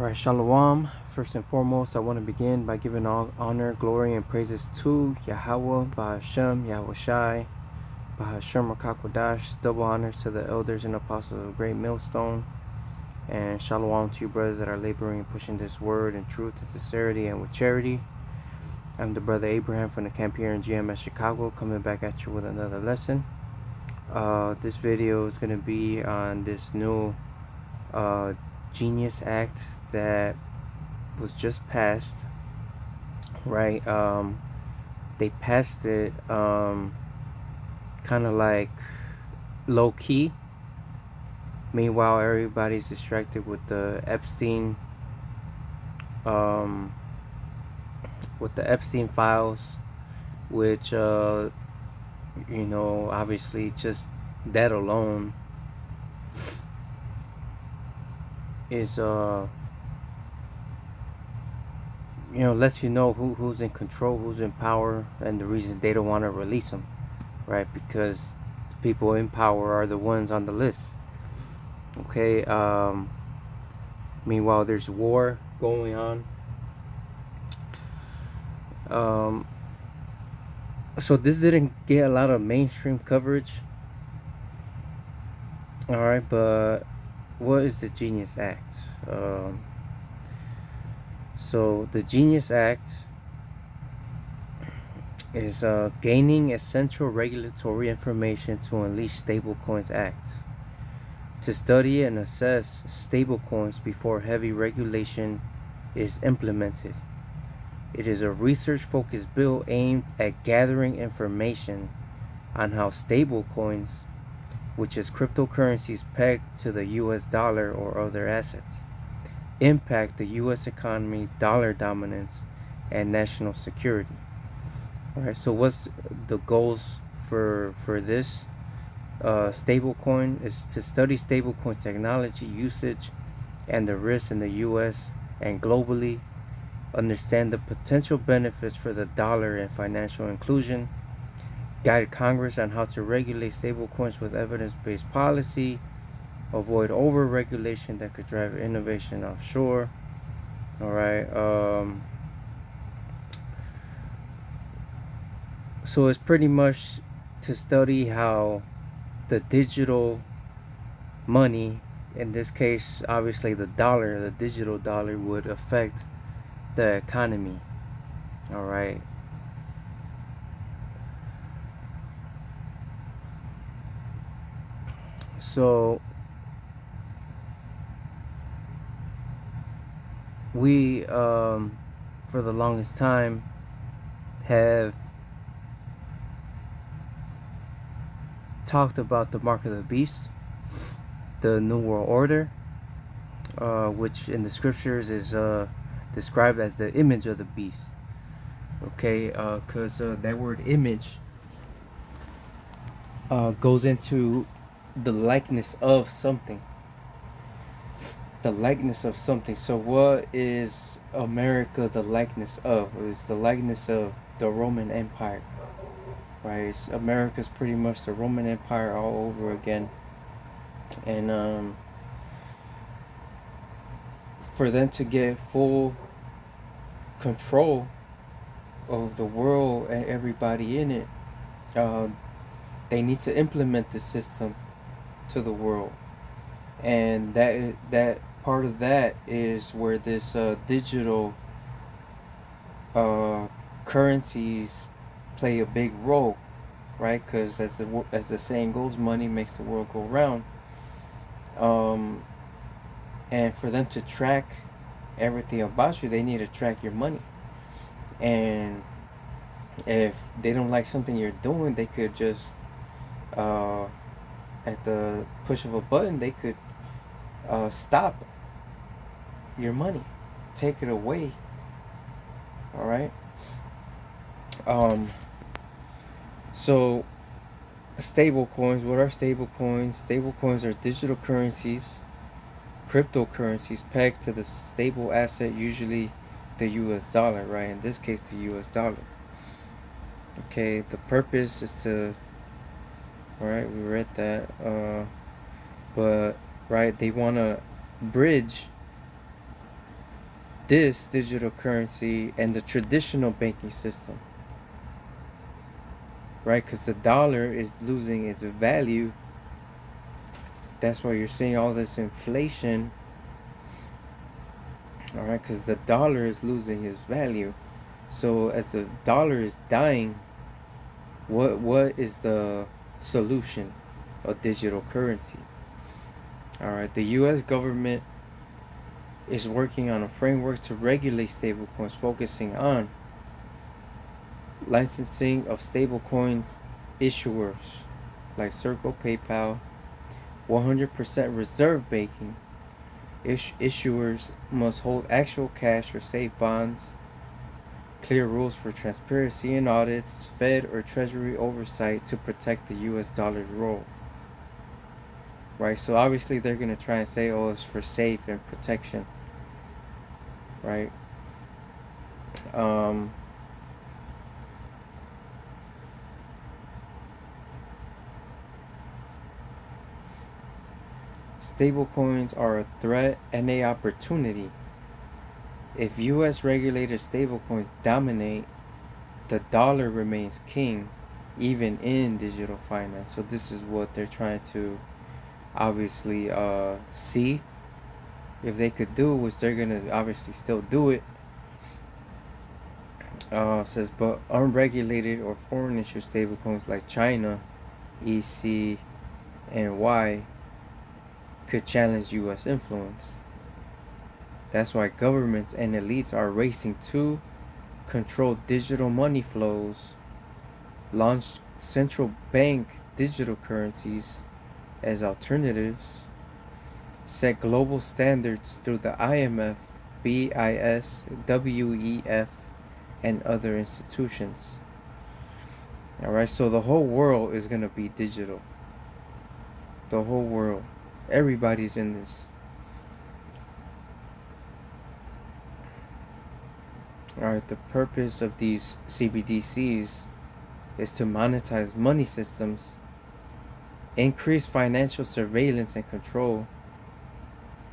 Alright, Shalom. First and foremost, I want to begin by giving all honor, glory, and praises to Yahweh, Bahashem, Yahweh Shai, Bahashem Rakakwadash. Double honors to the elders and apostles of Great Millstone. And Shalom to you brothers that are laboring and pushing this word in truth and sincerity and with charity. I'm the brother Abraham from the camp here in GMS Chicago, coming back at you with another lesson. This video is going to be on this new Genius Act that was just passed, right? They passed it kind of like low key. Meanwhile, everybody's distracted with the Epstein files, which obviously just that alone is lets you know who's in control, who's in power, and the reason they don't want to release them, right? Because the people in power are the ones on the list. Okay. Meanwhile, there's war going on. So this didn't get a lot of mainstream coverage. All right, but what is the Genius Act? So the Genius Act is gaining essential regulatory information to unleash Stablecoins Act, to study and assess stablecoins before heavy regulation is implemented. It is a research-focused bill aimed at gathering information on how stablecoins, which is cryptocurrencies pegged to the US dollar or other assets, impact the U.S. economy, dollar dominance, and national security. All right. So what's the goals for this stablecoin? Is to study stablecoin technology usage and the risks in the U.S. and globally, understand the potential benefits for the dollar and financial inclusion, guide Congress on how to regulate stablecoins with evidence-based policy, avoid over-regulation that could drive innovation offshore. All right. So it's pretty much to study how the digital money, in this case, obviously the dollar, the digital dollar, would affect the economy. All right. So we for the longest time have talked about the mark of the beast, the New World Order, which in the scriptures is described as the image of the beast. Okay, because that word image goes into the likeness of something. The likeness of something. So what is America the likeness of? It's the likeness of the Roman Empire, right? America's pretty much the Roman Empire all over again. And for them to get full control of the world and everybody in it, they need to implement the system to the world. And that part of that is where this digital currencies play a big role, right? Because as the saying goes, money makes the world go round. And for them to track everything about you, they need to track your money. And if they don't like something you're doing, they could just at the push of a button, they could stop your money, take it away. All right. So stable coins. What are stable coins? Stable coins are digital currencies, cryptocurrencies pegged to the stable asset, usually the US dollar, right? In this case, the US dollar. Okay. The purpose is to, all right, we read that, but right, they want to bridge this digital currency and the traditional banking system, right? Because the dollar is losing its value. That's why you're seeing all this inflation, all right? Because the dollar is losing its value. So as the dollar is dying, what is the solution? A digital currency. All right, the U.S. government is working on a framework to regulate stablecoins, focusing on licensing of stablecoins issuers like Circle, PayPal, 100% reserve banking. Issuers must hold actual cash or safe bonds, clear rules for transparency and audits, Fed or Treasury oversight to protect the US dollar's role. Right, so obviously they're going to try and say, oh, it's for safe and protection, right? Um, Stablecoins are a threat and a opportunity. If US regulated stablecoins dominate, the dollar remains king even in digital finance. So this is what they're trying to obviously see if they could do, which they're gonna obviously still do it. Says, but unregulated or foreign issued stablecoins like China, EC, and Y could challenge US influence. That's why governments and elites are racing to control digital money flows, launch central bank digital currencies as alternatives, set global standards through the IMF, BIS, WEF, and other institutions. All right, so the whole world is going to be digital. The whole world. Everybody's in this. All right, the purpose of these CBDCs is to monetize money systems, increase financial surveillance and control,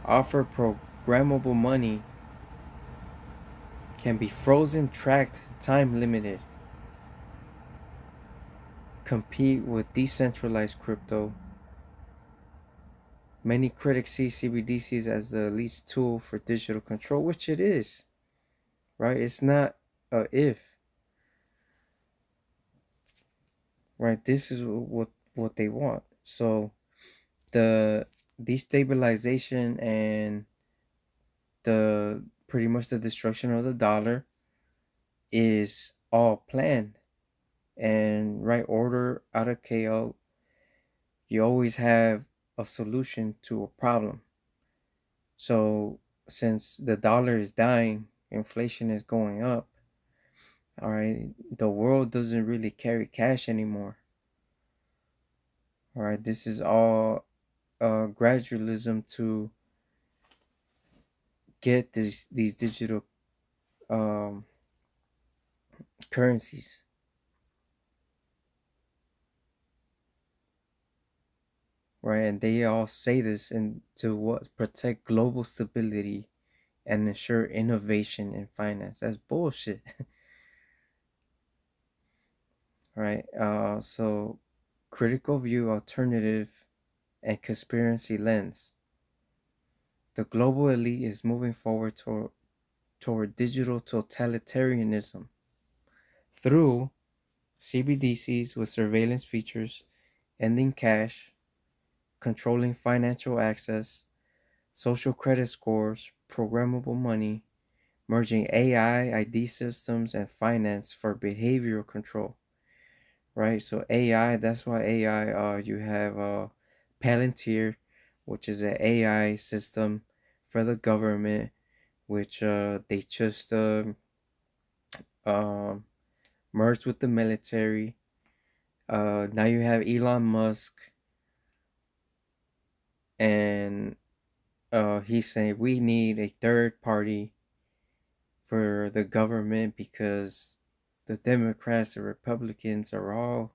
offer programmable money, can be frozen, tracked, time limited, compete with decentralized crypto. Many critics see CBDCs as the least tool for digital control, which it is, right? It's not a if, right? This is what they want. So the destabilization and the pretty much the destruction of the dollar is all planned, and right order out of chaos. You always have a solution to a problem. So since the dollar is dying, inflation is going up, all right, the world doesn't really carry cash anymore. All right, this is all gradualism to get these digital um, currencies, right? And they all say this and to what protect global stability and ensure innovation in finance. That's bullshit, right? So critical view, alternative, and conspiracy lens. The global elite is moving forward toward digital totalitarianism through CBDCs with surveillance features, ending cash, controlling financial access, social credit scores, programmable money, merging AI, ID systems, and finance for behavioral control. Right? So AI, that's why AI, you have Palantir, which is an AI system for the government, which they just um, merged with the military. Now you have Elon Musk, and he's saying we need a third party for the government because the Democrats and Republicans are all,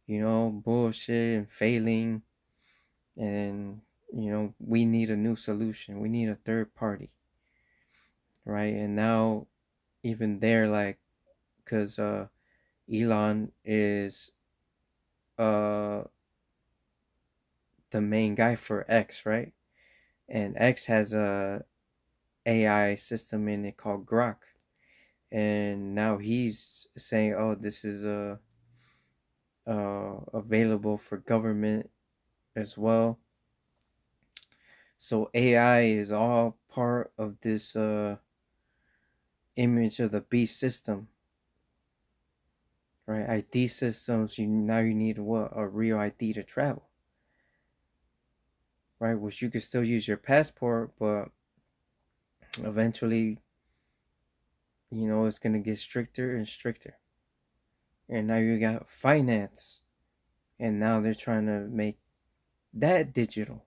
bullshit and failing, and we need a new solution. We need a third party, right? And now even there, like, because Elon is uh the main guy for X, right? And X has a AI system in it called Grok, and now he's saying, "Oh, this is available for government as well." So AI is all part of this image of the beast system, right? ID systems. You need what, a real ID to travel, right? Which you could still use your passport, but eventually, it's gonna get stricter and stricter. And now you got finance, and now they're trying to make that digital,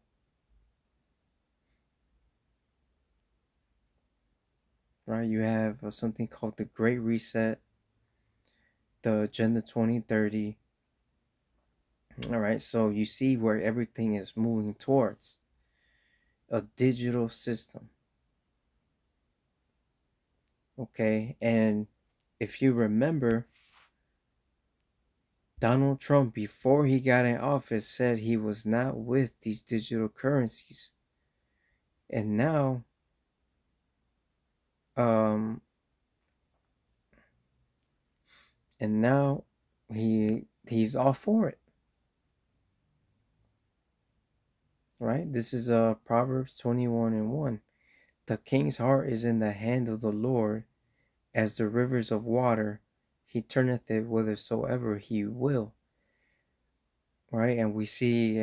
right? You have something called the Great Reset, the Agenda 2030. All right, so you see where everything is moving towards a digital system. Okay, and if you remember, Donald Trump, before he got in office, said he was not with these digital currencies. And now, um, and now he's all for it, right? This is Proverbs 21:1. The king's heart is in the hand of the Lord, as the rivers of water. He turneth it whithersoever he will. Right, and we see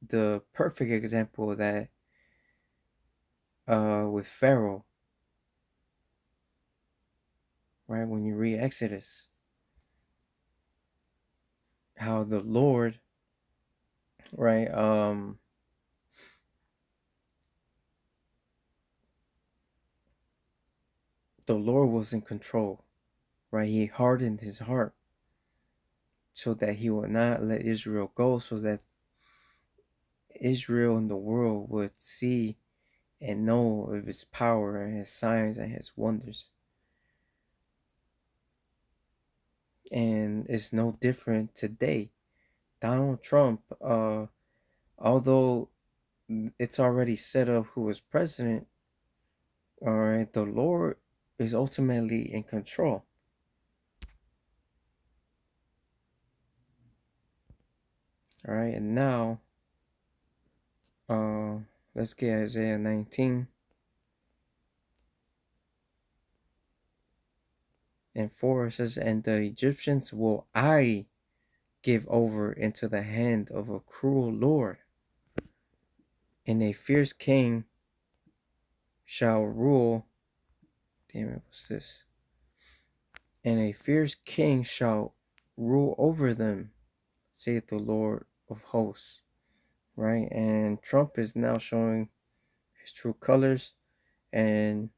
the perfect example of that with Pharaoh. Right, when you read Exodus, how the Lord, right, the Lord was in control. Right, he hardened his heart so that he would not let Israel go, so that Israel and the world would see and know of his power and his signs and his wonders. And it's no different today. Donald Trump, although it's already set up who is president, all right, the Lord is ultimately in control. All right, and now uh let's get Isaiah 19 and 4. It says, "And the Egyptians will I give over into the hand of a cruel Lord, and a fierce king shall rule." Damn it, what's this? "And a fierce king shall rule over them, saith the Lord of hosts." Right, and Trump is now showing his true colors, and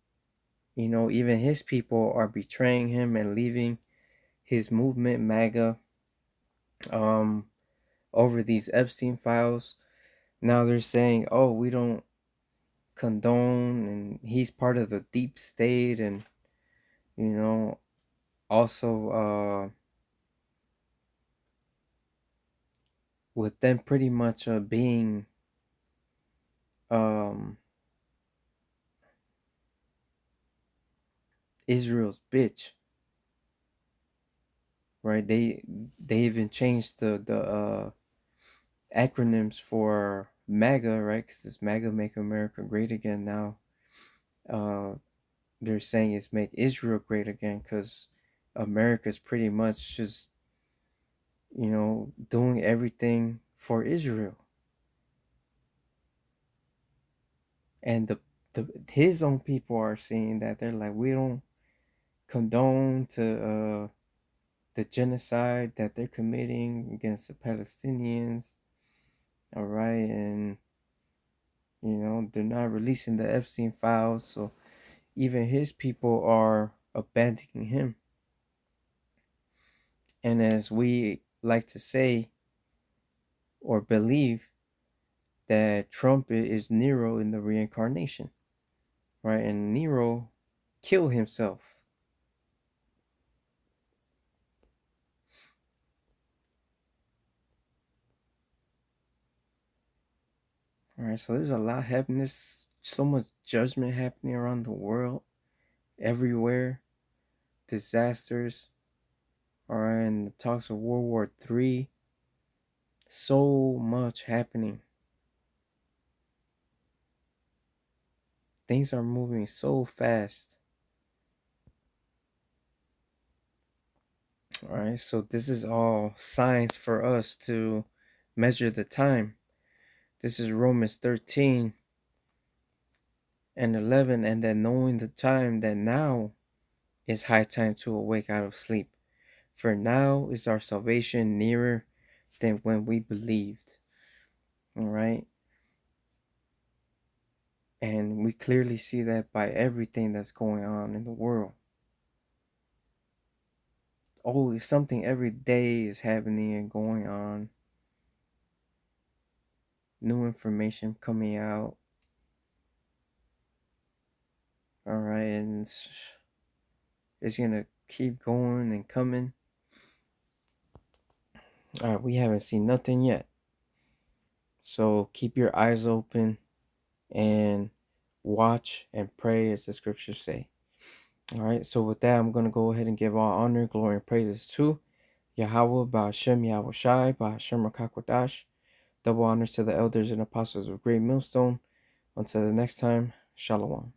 even his people are betraying him and leaving his movement, MAGA, um over these Epstein files. Now they're saying, "Oh, we don't condone," and he's part of the deep state, and you know also with them pretty much being um Israel's bitch, right? They even changed the acronyms for MAGA, right? Because it's MAGA, Make America Great Again. Now uh they're saying it's Make Israel Great Again, because America's pretty much just doing everything for Israel. And his own people are saying that, they're like, we don't condone to the genocide that they're committing against the Palestinians. All right, and they're not releasing the Epstein files, so even his people are abandoning him. And as we like to say or believe, that Trump is Nero in the reincarnation, right? And Nero kill himself. All right, so there's a lot happening. There's so much judgment happening around the world, everywhere. Disasters. All right, and the talks of World War III. So much happening. Things are moving so fast. All right, so this is all science for us to measure the time. This is Romans 13 and 11, and then knowing the time that now is high time to awake out of sleep. For now is our salvation nearer than when we believed. All right. And we clearly see that by everything that's going on in the world. Always something every day is happening and going on. New information coming out. All right. And it's going to keep going and coming. All right. We haven't seen nothing yet. So keep your eyes open and watch and pray as the scriptures say. All right, so with that, I'm going to go ahead and give all honor, glory, and praises to Yahweh, Ba'ashem, Yahweh Shai, Ba'ashem, Rakakwadash. Double honors to the elders and apostles of Great Millstone. Until the next time, Shalom.